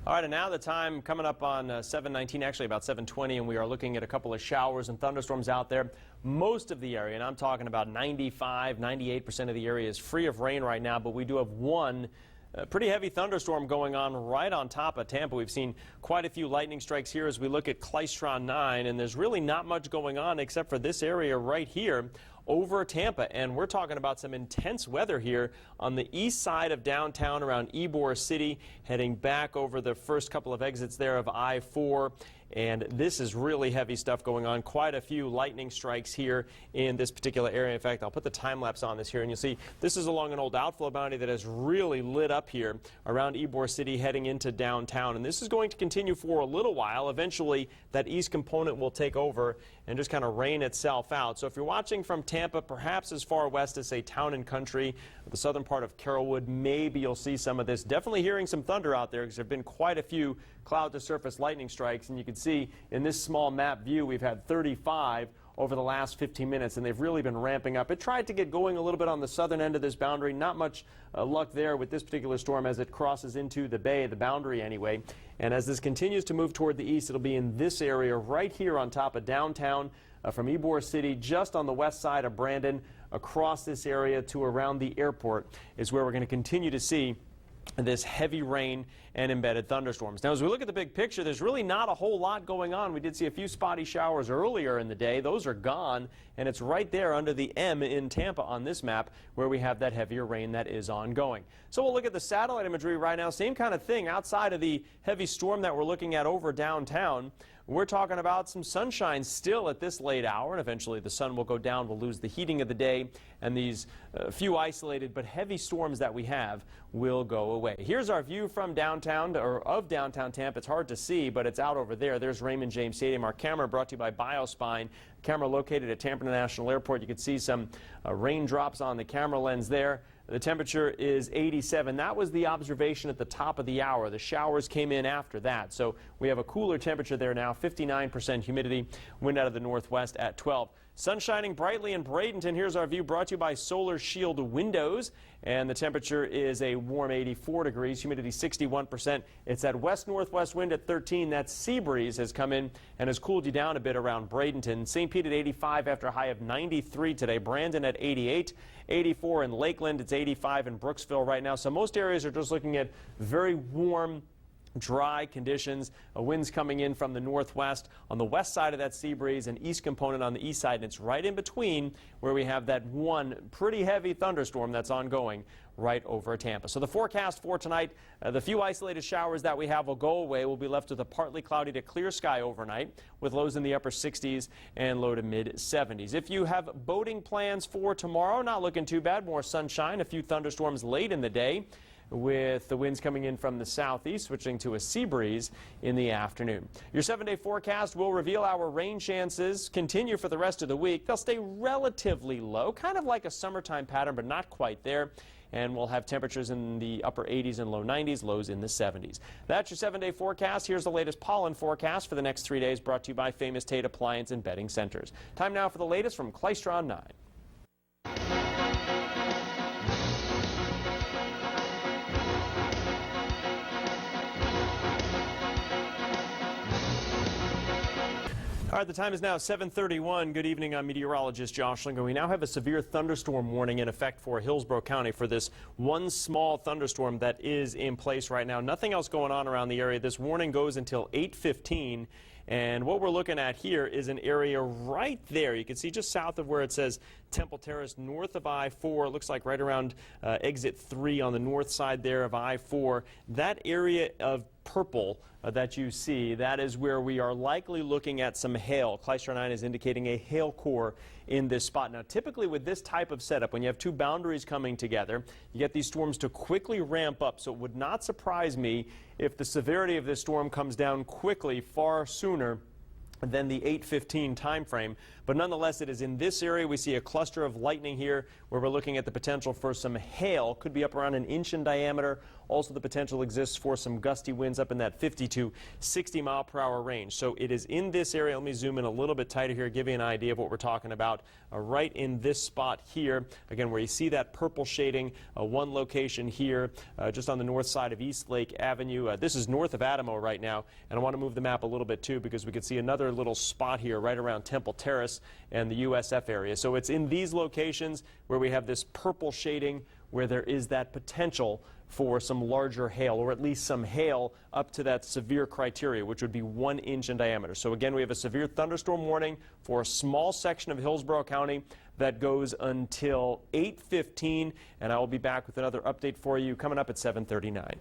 All right, and now the time coming up on 7:19, actually about 7:20, and we are looking at a couple of showers and thunderstorms out there. Most of the area, and I'm talking about 95, 98% of the area is free of rain right now, but we do have one pretty heavy thunderstorm going on right on top of Tampa. We've seen quite a few lightning strikes here as we look at Klystron 9, and there's really not much going on except for this area right here over Tampa. And we're talking about some intense weather here on the east side of downtown around Ybor City, heading back over the first couple of exits there of I-4. And this is really heavy stuff going on. Quite a few lightning strikes here in this particular area. In fact, I'll put the time lapse on this here, and you'll see this is along an old outflow boundary that has really lit up here around Ybor City heading into downtown. And this is going to continue for a little while. Eventually, that east component will take over and just kind of rain itself out. So if you're watching from Tampa, perhaps as far west as, say, Town and Country, the southern part of Carrollwood, maybe you'll see some of this. Definitely hearing some thunder out there because there have been quite a few cloud-to-surface lightning strikes, and you can see in this small map view we've had 35 over the last 15 minutes, and they've really been ramping up. It tried to get going a little bit on the southern end of this boundary. Not much luck there with this particular storm as it crosses into the bay, the boundary anyway. And as this continues to move toward the east, it'll be in this area right here on top of downtown from Ybor City, just on the west side of Brandon, across this area to around the airport is where we're going to continue to see this heavy rain and embedded thunderstorms. Now, as we look at the big picture, there's really not a whole lot going on. We did see a few spotty showers earlier in the day. Those are gone, and it's right there under the M in Tampa on this map where we have that heavier rain that is ongoing. So we'll look at the satellite imagery right now. Same kind of thing outside of the heavy storm that we're looking at over downtown. We're talking about some sunshine still at this late hour, and eventually the sun will go down. We'll lose the heating of the day, and these few isolated but heavy storms that we have will go away. Here's our view from downtown, or of downtown Tampa. It's hard to see, but it's out over there. There's Raymond James Stadium. Our camera brought to you by Biospine. Camera located at Tampa International Airport. You can see some raindrops on the camera lens there. The temperature is 87. That was the observation at the top of the hour. The showers came in after that. So we have a cooler temperature there now, 59% humidity, wind out of the northwest at 12. Sun shining brightly in Bradenton. Here's our view brought to you by Solar Shield Windows. And the temperature is a warm 84 degrees, humidity 61%. It's that west-northwest wind at 13. That sea breeze has come in and has cooled you down a bit around Bradenton. St. Pete at 85 after a high of 93 today. Brandon at 88. 84 in Lakeland. It's 85 in Brooksville right now. So most areas are just looking at very warm, dry conditions. Winds coming in from the northwest on the west side of that sea breeze, and east component on the east side, and it's right in between where we have that one pretty heavy thunderstorm that's ongoing right over Tampa. So the forecast for tonight, the few isolated showers that we have will go away. We'll be left with a partly cloudy to clear sky overnight with lows in the upper 60s and low to mid 70s. If you have boating plans for tomorrow, not looking too bad. More sunshine, a few thunderstorms late in the day, with the winds coming in from the southeast, switching to a sea breeze in the afternoon. Your 7-day forecast will reveal our rain chances continue for the rest of the week. They'll stay relatively low, kind of like a summertime pattern, but not quite there. And we'll have temperatures in the upper 80s and low 90s, lows in the 70s. That's your 7-day forecast. Here's the latest pollen forecast for the next 3 days, brought to you by Famous Tate Appliance and Bedding Centers. Time now for the latest from Klystron 9. All right, the time is now 7:31. Good evening, I'm meteorologist Josh Lingo. We now have a severe thunderstorm warning in effect for Hillsborough County for this one small thunderstorm that is in place right now. Nothing else going on around the area. This warning goes until 8:15. And what we're looking at here is an area right there. You can see just south of where it says Temple Terrace, north of I-4. It looks like right around exit 3 on the north side there of I-4. That area of purple that you see, that is where we are likely looking at some hail. Klystron 9 is indicating a hail core in this spot. Now, typically with this type of setup, when you have two boundaries coming together, you get these storms to quickly ramp up. So it would not surprise me if the severity of this storm comes down quickly, far sooner than the 8:15 time frame. But nonetheless, it is in this area we see a cluster of lightning here where we're looking at the potential for some hail. Could be up around 1 inch in diameter. Also, the potential exists for some gusty winds up in that 50 to 60 mile per hour range. So it is in this area. Let me zoom in a little bit tighter here, give you an idea of what we're talking about. Right in this spot here, again, where you see that purple shading, one location here, just on the north side of East Lake Avenue. This is north of Adamo right now, and I want to move the map a little bit too because we can see another little spot here right around Temple Terrace and the USF area. So it's in these locations where we have this purple shading where there is that potential for some larger hail, or at least some hail up to that severe criteria, which would be 1 inch in diameter. So again, we have a severe thunderstorm warning for a small section of Hillsborough County that goes until 8:15, and I will be back with another update for you coming up at 7:39.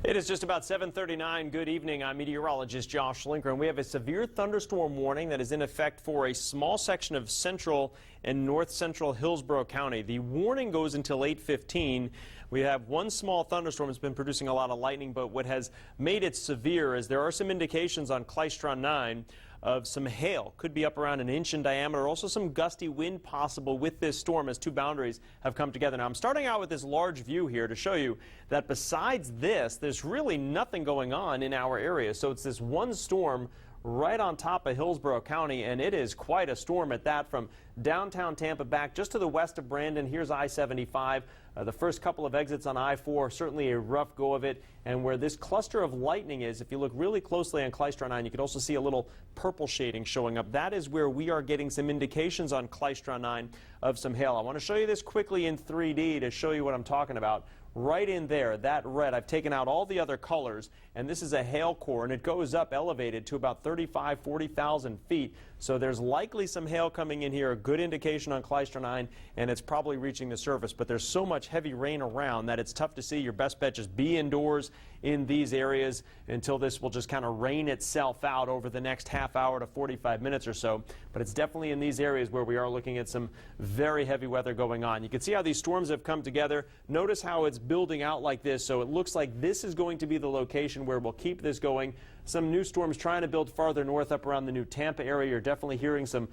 It is just about 7:39. Good evening. I'm meteorologist Josh Linker, and we have a severe thunderstorm warning that is in effect for a small section of central and north central Hillsborough County. The warning goes until 8:15. We have one small thunderstorm that's been producing a lot of lightning, but what has made it severe is there are some indications on Klystron 9 of some hail. Could be up around 1 inch in diameter. Also some gusty wind possible with this storm as two boundaries have come together. Now I'm starting out with this large view here to show you that besides this, there's really nothing going on in our area. So it's this one storm right on top of Hillsborough County, and it is quite a storm at that, from downtown Tampa back just to the west of Brandon. Here's I-75. The first couple of exits on I-4, certainly a rough go of it. And where this cluster of lightning is, if you look really closely on Klystron 9, you can also see a little purple shading showing up. That is where we are getting some indications on Klystron 9 of some hail. I want to show you this quickly in 3D to show you what I'm talking about. Right in there, that red, I've taken out all the other colors, and this is a hail core, and it goes up elevated to about 35, 40,000 feet. So there's likely some hail coming in here, a good indication on Klystron 9, and it's probably reaching the surface. But there's so much heavy rain around that it's tough to see. Your best bet just be indoors in these areas until this will just kind of rain itself out over the next half hour to 45 minutes or so. But it's definitely in these areas where we are looking at some very heavy weather going on. You can see how these storms have come together. Notice how it's building out like this. So it looks like this is going to be the location where we'll keep this going. Some new storms trying to build farther north up around the new Tampa area. You're definitely hearing some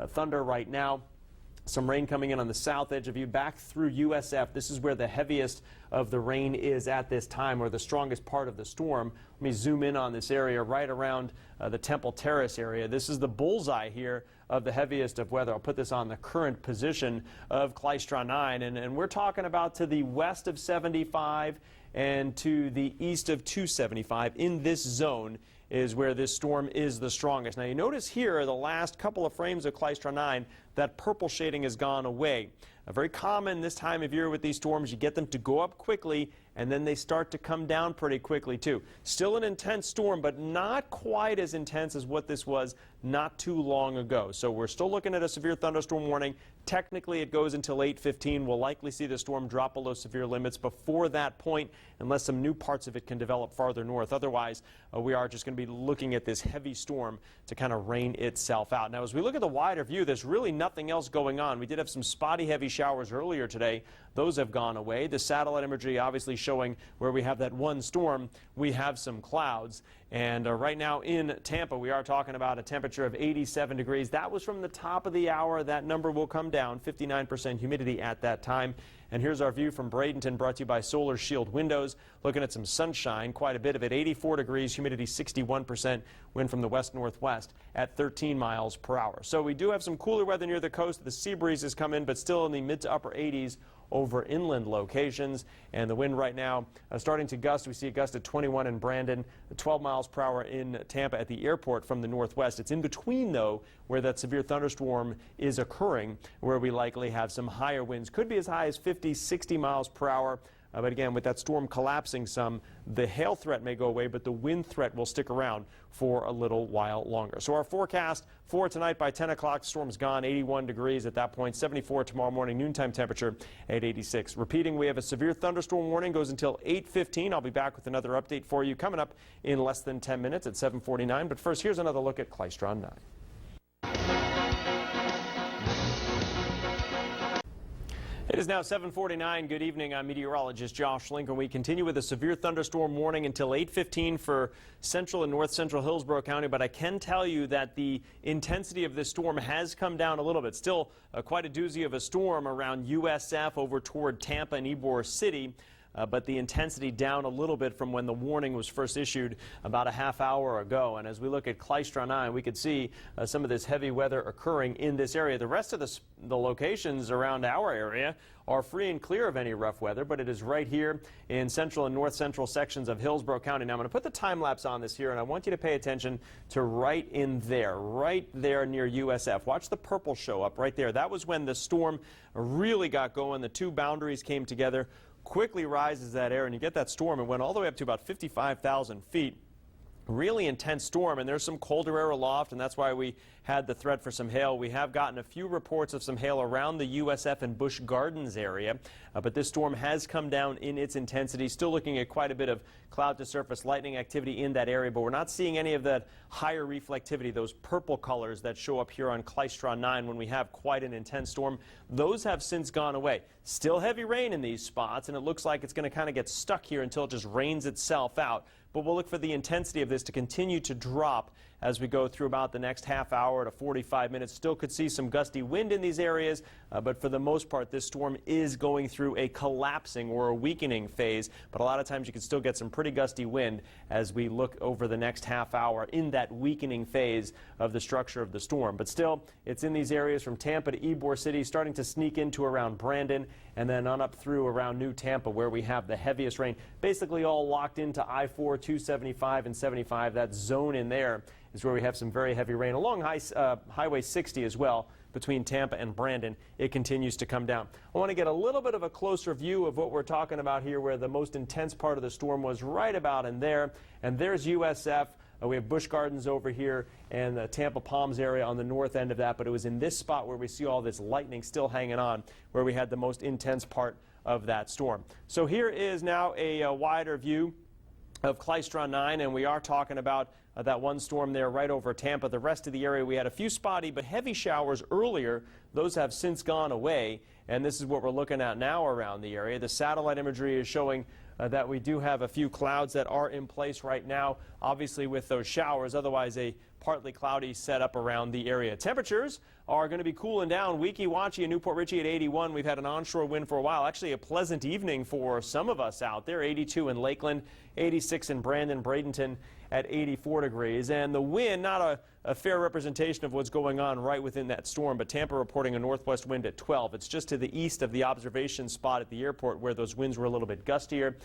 thunder right now. Some rain coming in on the south edge of you back through USF. This is where the heaviest of the rain is at this time, or the strongest part of the storm. Let me zoom in on this area right around the Temple Terrace area. This is the bullseye here of the heaviest of weather. I'll put this on the current position of Klystron 9, and we're talking about to the west of 75 and to the east of 275. In this zone is where this storm is the strongest. Now you notice here the last couple of frames of Klystron 9, that purple shading has gone away. Very common this time of year with these storms, you get them to go up quickly and then they start to come down pretty quickly too. Still an intense storm, but not quite as intense as what this was not too long ago. So we're still looking at a severe thunderstorm warning. Technically it goes until 8:15. We'll likely see the storm drop below severe limits before that point, unless some new parts of it can develop farther north. Otherwise, we are just going to be looking at this heavy storm to kind of rain itself out. Now as we look at the wider view, there's really nothing else going on. We did have some spotty heavy showers earlier today. Those have gone away. The satellite imagery obviously showing where we have that one storm, we have some clouds. And right now in Tampa, we are talking about a temperature of 87 degrees. That was from the top of the hour. That number will come down, 59% humidity at that time. And here's our view from Bradenton, brought to you by Solar Shield Windows. Looking at some sunshine, quite a bit of it, 84 degrees, humidity 61%, wind from the west-northwest at 13 miles per hour. So we do have some cooler weather near the coast. The sea breezes come in, but still in the mid to upper 80s over inland locations. And the wind right now starting to gust. We see a gust at 21 in Brandon, 12 miles per hour in Tampa at the airport from the northwest. It's in between, though, where that severe thunderstorm is occurring, where we likely have some higher winds. Could be as high as 50, 60 miles per hour. But again, with that storm collapsing some, the hail threat may go away, but the wind threat will stick around for a little while longer. So our forecast for tonight by 10 o'clock, the storm's gone, 81 degrees at that point, 74 tomorrow morning, noontime temperature at 86. Repeating, we have a severe thunderstorm warning, goes until 8:15. I'll be back with another update for you coming up in less than 10 minutes at 7:49. But first, here's another look at Klystron 9. It is now 7:49. Good evening. I'm meteorologist Josh Lincoln. We continue with a severe thunderstorm warning until 8:15 for central and north central Hillsborough County. But I can tell you that the intensity of this storm has come down a little bit. Still quite a doozy of a storm around USF over toward Tampa and Ybor City. But the intensity down a little bit from when the warning was first issued about a half hour ago. And as we look at Clystron 9, we could see some of this heavy weather occurring in this area. The rest of the locations around our area are free and clear of any rough weather, but it is right here in central and north central sections of Hillsborough County. Now I'm going to put the time lapse on this here, and I want you to pay attention to right there near USF. Watch the purple show up right there. That was when the storm really got going. The two boundaries came together. Quickly rises that air, and you get that storm. It went all the way up to about 55,000 feet. Really intense storm, and there's some colder air aloft, and that's why we had the threat for some hail. We have gotten a few reports of some hail around the USF and Busch Gardens area, but this storm has come down in its intensity. Still looking at quite a bit of cloud to surface lightning activity in that area, but we're not seeing any of that higher reflectivity, those purple colors that show up here on Clystron 9 when we have quite an intense storm. Those have since gone away. Still heavy rain in these spots, and it looks like it's going to kind of get stuck here until it just rains itself out. But we'll look for the intensity of this to continue to drop as we go through about the next half hour to 45 minutes. Still could see some gusty wind in these areas, but for the most part, this storm is going through a collapsing or a weakening phase. But a lot of times you can still get some pretty gusty wind as we look over the next half hour in that weakening phase of the structure of the storm. But still, it's in these areas from Tampa to Ybor City, starting to sneak into around Brandon, and then on up through around New Tampa, where we have the heaviest rain. Basically all locked into I-4, 275, and 75. That zone in there is where we have some very heavy rain. Along Highway 60 as well, between Tampa and Brandon, it continues to come down. I want to get a little bit of a closer view of what we're talking about here, where the most intense part of the storm was right about in there. And there's USF. We have Busch Gardens over here and the Tampa Palms area on the north end of that. But it was in this spot where we see all this lightning still hanging on, where we had the most intense part of that storm. So here is now a wider view of Clystron 9, and we are talking about that one storm there right over Tampa. The rest of the area, we had a few spotty but heavy showers earlier. Those have since gone away, and this is what we're looking at now around the area. The satellite imagery is showing that we do have a few clouds that are in place right now, obviously with those showers. Otherwise, a partly cloudy setup around the area. Temperatures are going to be cooling down. Weeki-Wachee in Newport Richey at 81. We've had an onshore wind for a while. Actually, a pleasant evening for some of us out there. 82 in Lakeland, 86 in Brandon, Bradenton at 84 degrees. And the wind, not a fair representation of what's going on right within that storm, but Tampa reporting a northwest wind at 12. It's just to the east of the observation spot at the airport where those winds were a little bit gustier.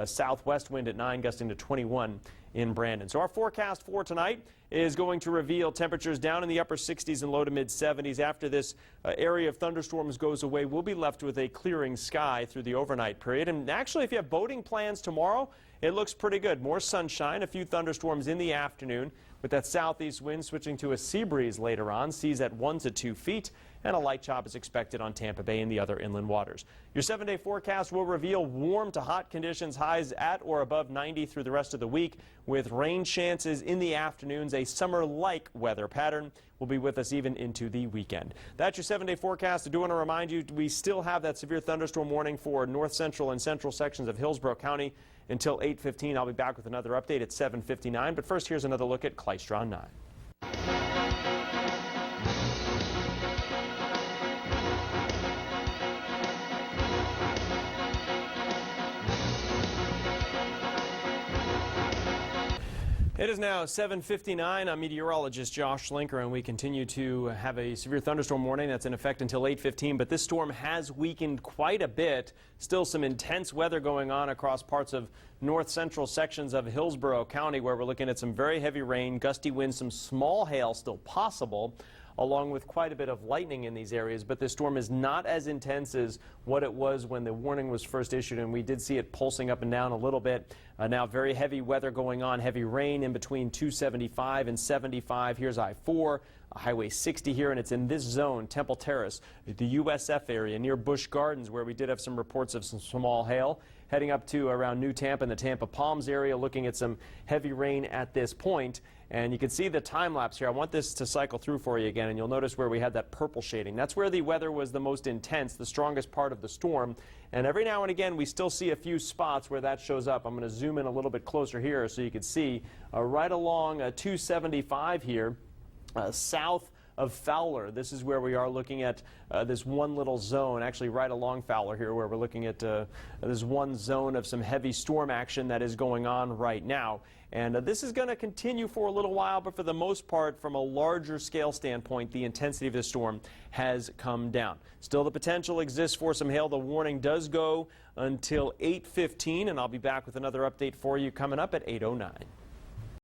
Southwest wind at 9, gusting to 21 in Brandon. So our forecast for tonight is going to reveal temperatures down in the upper 60s and low to mid 70s. After this area of thunderstorms goes away, we'll be left with a clearing sky through the overnight period. And actually, if you have boating plans tomorrow, it looks pretty good. More sunshine, a few thunderstorms in the afternoon, with that southeast wind switching to a sea breeze later on. Seas at 1 to 2 feet, and a light chop is expected on Tampa Bay and the other inland waters. Your 7-day forecast will reveal warm to hot conditions, highs at or above 90 through the rest of the week, with rain chances in the afternoons. A summer-like weather pattern will be with us even into the weekend. That's your 7-day forecast. I do want to remind you, we still have that severe thunderstorm warning for north central and central sections of Hillsborough County until 8:15. I'll be back with another update at 7:59. But first, here's another look at Clystron 9. It is now 7:59. I'm meteorologist Josh Lincoln, and we continue to have a severe thunderstorm warning that's in effect until 8:15. But this storm has weakened quite a bit. Still some intense weather going on across parts of north central sections of Hillsborough County, where we're looking at some very heavy rain, gusty winds, some small hail still possible, along with quite a bit of lightning in these areas. But this storm is not as intense as what it was when the warning was first issued, and we did see it pulsing up and down a little bit. Now very heavy weather going on, heavy rain in between 275 and 75. Here's I-4, Highway 60 here, and it's in this zone, Temple Terrace, the USF area near Busch Gardens, where we did have some reports of some small hail. heading up to around New Tampa and the Tampa Palms area, looking at some heavy rain at this point. And you can see the time lapse here. I want this to cycle through for you again, and you'll notice where we had that purple shading. That's where the weather was the most intense, the strongest part of the storm. And every now and again, we still see a few spots where that shows up. I'm going to zoom in a little bit closer here so you can see right along 275 here, south of Fowler. This is where we are looking at this one little zone, actually right along Fowler here, where we're looking at this one zone of some heavy storm action that is going on right now. And this is going to continue for a little while, but for the most part, from a larger scale standpoint, the intensity of the storm has come down. Still, the potential exists for some hail. The warning does go until 8:15, and I'll be back with another update for you coming up at 8:09.